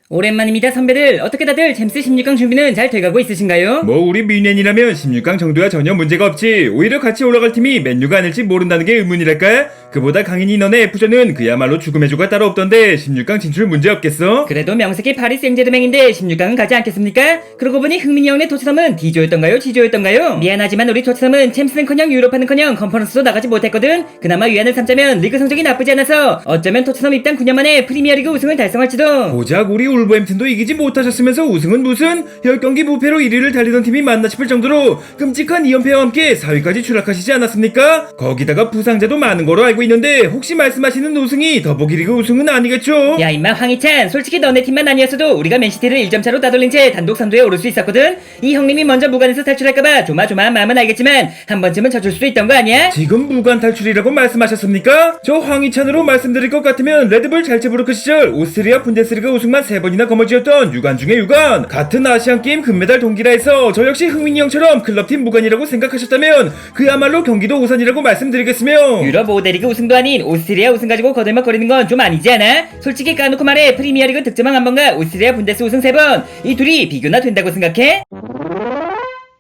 오랜만입니다 선배들. 어떻게 다들 잼스 16강 준비는 잘 돼가고 있으신가요? 뭐 우리 미넨이라면 16강 정도야 전혀 문제가 없지. 오히려 같이 올라갈 팀이 맨유가 아닐지 모른다는 게 의문이랄까? 그보다 강인이 너네 F조는 그야말로 죽음의 조가 따로 없던데 16강 진출 문제 없겠어? 그래도 명색이 파리 생제르맹인데 16강은 가지 않겠습니까? 그러고 보니 흥민이 형네 토트넘은 D조였던가요? G조였던가요? 미안하지만 우리 토트넘은 챔스는커녕 유럽파는커녕 컨퍼런스도 나가지 못했거든. 그나마 위안을 삼자면 리그 성적이 나쁘지 않아서 어쩌면 토트넘 입단 9년 만에 프리미어리그 우승을 달성할지도. 고작 우리 울버햄튼도 이기지 못하셨으면서 우승은 무슨 10경기 무패로 1위를 달리던 팀이 맞나 싶을 정도로 끔찍한 2연패와 함께 4위까지 추락하시지 않았습니까? 거기다가 부상자도 많은 거로 알고 있는데 혹시 말씀하시는 우승이 더보기리그 우승은 아니겠죠? 야 임마 황희찬, 솔직히 너네 팀만 아니었어도 우리가 맨시티를 1점 차로 따돌린 채 단독 선두에 오를 수 있었거든. 이 형님이 먼저 무관에서 탈출할까봐 조마조마한 마음은 알겠지만 한 번쯤은 져줄 수도 있던 거 아니야? 지금 무관 탈출이라고 말씀하셨습니까? 저 황희찬으로 말씀드릴 것 같으면 레드불 잘츠부르크 시절 오스트리아 분데스리가 우승만 3번이나 거머쥐었던 유관 중에 유관. 같은 아시안게임 금메달 동기라 해서 저 역시 흥민이 형처럼 클럽팀 무관이라고 생각하셨다면 그야말로 경기도 오산이라고 말씀드리겠으며, 유럽 5대리그 우승도 아닌 오스트리아 우승 가지고 거들먹거리는 건 좀 아니지 않아? 솔직히 까놓고 말해 프리미어리그 득점왕 한 번과 오스트리아 분데스 우승 3번, 이 둘이 비교나 된다고 생각해?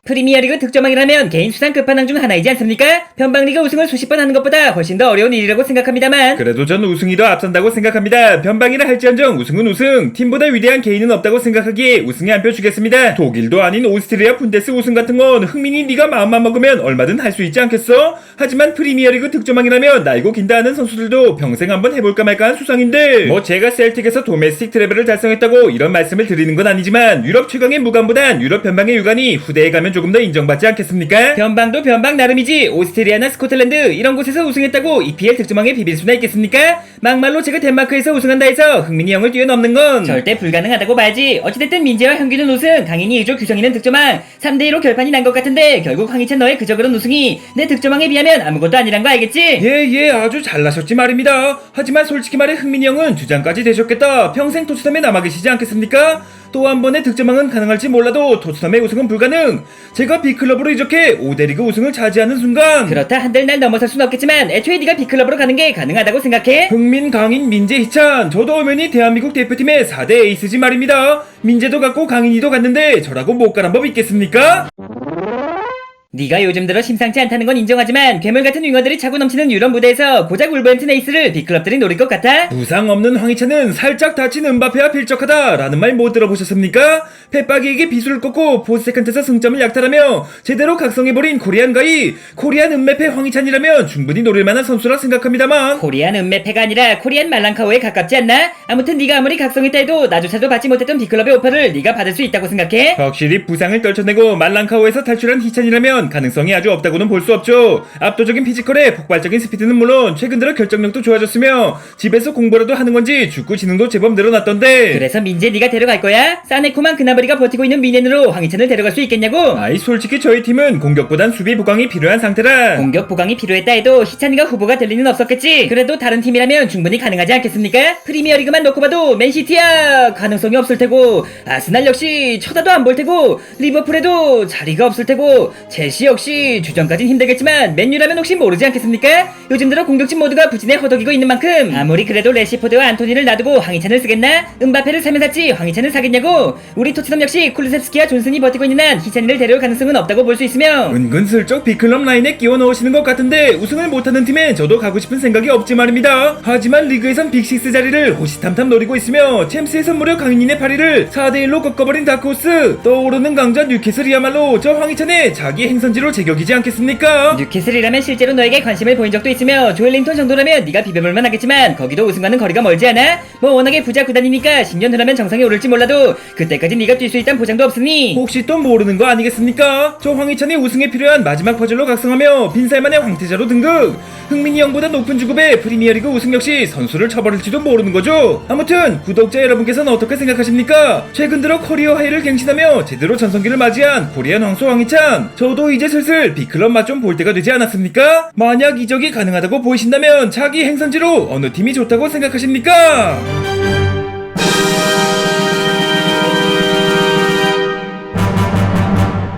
프리미어리그 득점왕이라면 개인 수상 끝판왕 중 하나이지 않습니까? 변방리그 우승을 수십 번 하는 것보다 훨씬 더 어려운 일이라고 생각합니다만, 그래도 전 우승이 더 앞선다고 생각합니다. 변방이라 할지언정 우승은 우승, 팀보다 위대한 개인은 없다고 생각하기에 우승에 한 표 주겠습니다. 독일도 아닌 오스트리아 분데스 우승 같은 건 흥민이 네가 마음만 먹으면 얼마든 할 수 있지 않겠어? 하지만 프리미어리그 득점왕이라면 날고 긴다 하는 선수들도 평생 한번 해볼까 말까 한 수상인데, 뭐 제가 셀틱에서 도메스틱 트래블을 달성했다고 이런 말씀을 드리는 건 아니지만 유럽 최강의 무관보단 유럽 변방의 유관이 후대에 가면 조금 더 인정받지 않겠습니까? 변방도 변방 나름이지 오스트리아나 스코틀랜드 이런 곳에서 우승했다고 EPL 득점왕에 비빌 수나 있겠습니까? 막말로 제가 덴마크에서 우승한다 해서 흥민이 형을 뛰어넘는 건 절대 불가능하다고 봐야지. 어찌됐든 민재와 형규는 우승, 강인이 1조 규성이는 득점왕, 3대1로 결판이 난 것 같은데 결국 황희찬 너의 그저 그런 우승이 내 득점왕에 비하면 아무것도 아니란 거 알겠지? 예 아주 잘나셨지 말입니다. 하지만 솔직히 말해 흥민이 형은 주장까지 되셨겠다. 평생 토트넘에 남아 계시지 않겠습니까? 또 한 번의 득점왕은 가능할지 몰라도 토트넘의 우승은 불가능. 제가 B클럽으로 이적해 5대리그 우승을 차지하는 순간, 그렇다 한들 날 넘어설 순 없겠지만 애초에 네가 B클럽으로 가는 게 가능하다고 생각해? 흥민, 강인, 민재, 희찬, 저도 엄연히 대한민국 대표팀의 4대 에이스지 말입니다. 민재도 갔고 강인이도 갔는데 저라고 못 가란 법 있겠습니까? 네가 요즘 들어 심상치 않다는 건 인정하지만 괴물같은 윙어들이 차고 넘치는 유럽 무대에서 고작 울버햄튼 에이스를 B클럽들이 노릴 것 같아? 부상 없는 황희찬은 살짝 다친 은바페와 필적하다 라는 말 못 들어보셨습니까? 페빠기에게 비수를 꺾고 포스세컨트에서 승점을 약탈하며 제대로 각성해버린 코리안 가이, 코리안 은메페 황희찬이라면 충분히 노릴만한 선수라 생각합니다만, 코리안 은메페가 아니라 코리안 말랑카오에 가깝지 않나? 아무튼 네가 아무리 각성했다 해도 나조차도 받지 못했던 B클럽의 오퍼를 네가 받을 수 있다고 생각해? 확실히 부상을 떨쳐내고 말랑카오에서 탈출한 희찬이라면 가능성이 아주 없다고는 볼 수 없죠. 압도적인 피지컬에 폭발적인 스피드는 물론 최근 들어 결정력도 좋아졌으며 집에서 공부라도 하는 건지 축구 지능도 제법 늘어났던데, 그래서 민재 네가 데려갈 거야? 싸네코만 그나버리가 버티고 있는 미넨으로 황희찬을 데려갈 수 있겠냐고? 아이 솔직히 저희 팀은 공격보단 수비 보강이 필요한 상태라. 공격 보강이 필요했다 해도 희찬이가 후보가 될 리는 없었겠지. 그래도 다른 팀이라면 충분히 가능하지 않겠습니까? 프리미어리그만 놓고 봐도 맨시티야 가능성이 없을 테고, 아스날 역시 쳐다도 안 볼 테고, 리버풀에도 자리가 없을 테고, 첼시 역시 주전까진 힘들겠지만 맨유라면 혹시 모르지 않겠습니까? 요즘 들어 공격진 모두가 부진에 허덕이고 있는 만큼 아무리 그래도 레시포드와 안토니를 놔두고 황희찬을 쓰겠나? 은바페를 사면 샀지 황희찬을 사겠냐고? 우리 토트넘 역시 쿨루셉스키와 존슨이 버티고 있는 한 희찬이를 데려올 가능성은 없다고 볼 수 있으며, 은근슬쩍 B클럽 라인에 끼워 넣으시는 것 같은데 우승을 못하는 팀에 저도 가고 싶은 생각이 없지 말입니다. 하지만 리그에선 빅6 자리를 호시탐탐 노리고 있으며 챔스에선 무려 강인인의 파리를 4대1로 꺾어버린 다크호스, 떠오르는 강자 뉴캐슬이야말로 저 황희찬의 자기 행선지로 제격이지 않겠습니까? 뉴캐슬이라면 실제로 너에게 관심을 보인 적도 있으며 조엘링턴 정도라면 네가 비벼볼만 하겠지만 거기도 우승과는 거리가 멀지 않아? 뭐 워낙에 부자 구단이니까 10년 후라면 정상에 오를지 몰라도 그때까지 네가 뛸 수 있다는 보장도 없으니 혹시 또 모르는 거 아니겠습니까? 저 황희찬이 우승에 필요한 마지막 퍼즐로 각성하며 빈살만의 황태자로 등극, 흥민이 형보다 높은 주급의 프리미어리그 우승 역시 선수를 쳐버릴지도 모르는 거죠. 아무튼 구독자 여러분께서는 어떻게 생각하십니까? 최근 들어 커리어 하이를 갱신하며 제대로 전성기를 맞이한 코리안 황소 황희찬, 저도 이제 슬슬 B클럽 맛 좀 볼 때가 되지 않았습니까? 만약 이적이 가능하다고 보이신다면 자기 행선지로 어느 팀이 좋다고 생각하십니까?